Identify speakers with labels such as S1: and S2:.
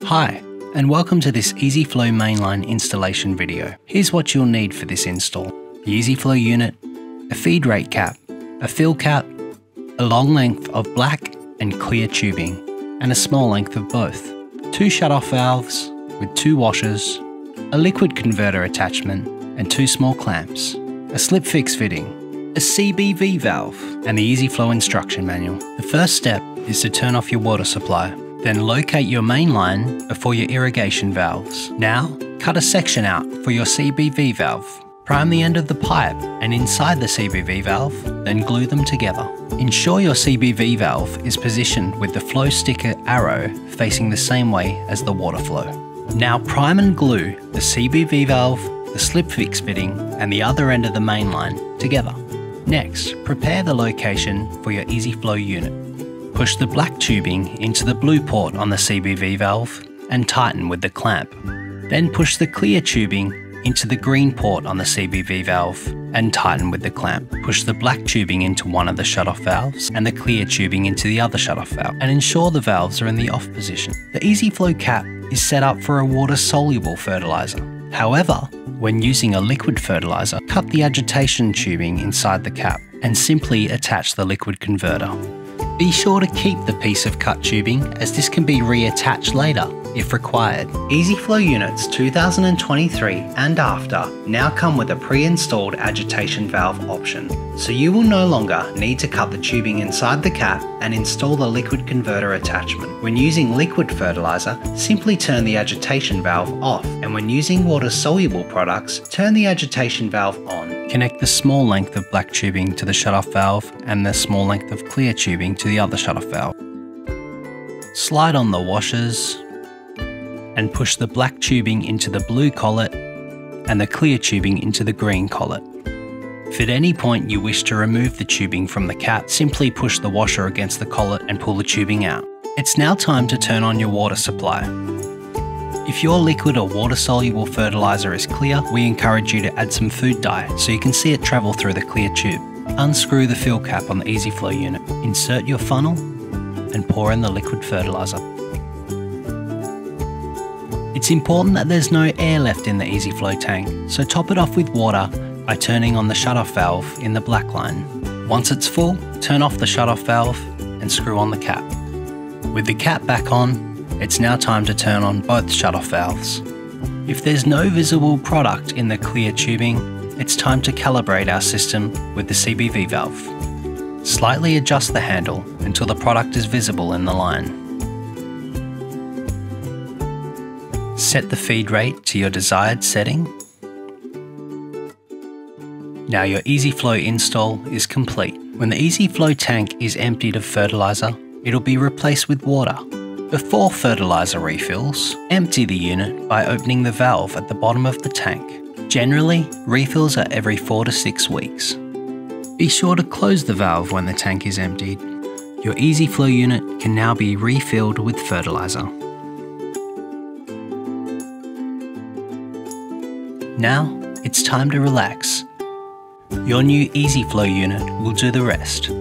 S1: Hi, and welcome to this EZ-FLO mainline installation video. Here's what you'll need for this install: the EZ-FLO unit, a feed rate cap, a fill cap, a long length of black and clear tubing, and a small length of both, 2 shut-off valves with 2 washers, a liquid converter attachment and 2 small clamps, a slip fix fitting, a CBV valve, and the EZ-FLO instruction manual. The first step is to turn off your water supply. Then locate your main line before your irrigation valves. Now, cut a section out for your CBV valve. Prime the end of the pipe and inside the CBV valve, then glue them together. Ensure your CBV valve is positioned with the flow sticker arrow facing the same way as the water flow. Now prime and glue the CBV valve, the slip fix fitting, and the other end of the main line together. Next, prepare the location for your EZ-FLO unit. Push the black tubing into the blue port on the CBV valve and tighten with the clamp. Then push the clear tubing into the green port on the CBV valve and tighten with the clamp. Push the black tubing into one of the shutoff valves and the clear tubing into the other shutoff valve, and ensure the valves are in the off position. The EZ-FLO cap is set up for a water-soluble fertilizer. However, when using a liquid fertilizer, cut the agitation tubing inside the cap and simply attach the liquid converter. Be sure to keep the piece of cut tubing, as this can be reattached later if required. EZ-FLO units 2023 and after now come with a pre-installed agitation valve option, so you will no longer need to cut the tubing inside the cap and install the liquid converter attachment. When using liquid fertilizer, simply turn the agitation valve off, and when using water-soluble products, turn the agitation valve on. Connect the small length of black tubing to the shutoff valve and the small length of clear tubing to the other shutoff valve. Slide on the washers and push the black tubing into the blue collet and the clear tubing into the green collet. If at any point you wish to remove the tubing from the cap, simply push the washer against the collet and pull the tubing out. It's now time to turn on your water supply. If your liquid or water-soluble fertilizer is clear, we encourage you to add some food dye so you can see it travel through the clear tube. Unscrew the fill cap on the EZ-FLO unit, insert your funnel and pour in the liquid fertilizer. It's important that there's no air left in the EZ-FLO tank, so top it off with water by turning on the shutoff valve in the black line. Once it's full, turn off the shutoff valve and screw on the cap. With the cap back on, it's now time to turn on both shutoff valves. If there's no visible product in the clear tubing, it's time to calibrate our system with the CBV valve. Slightly adjust the handle until the product is visible in the line. Set the feed rate to your desired setting. Now your EZ-FLO install is complete. When the EZ-FLO tank is emptied of fertilizer, it'll be replaced with water. Before fertilizer refills, empty the unit by opening the valve at the bottom of the tank. Generally, refills are every 4 to 6 weeks. Be sure to close the valve when the tank is emptied. Your EZ-FLO unit can now be refilled with fertilizer. Now, it's time to relax. Your new EZ-FLO unit will do the rest.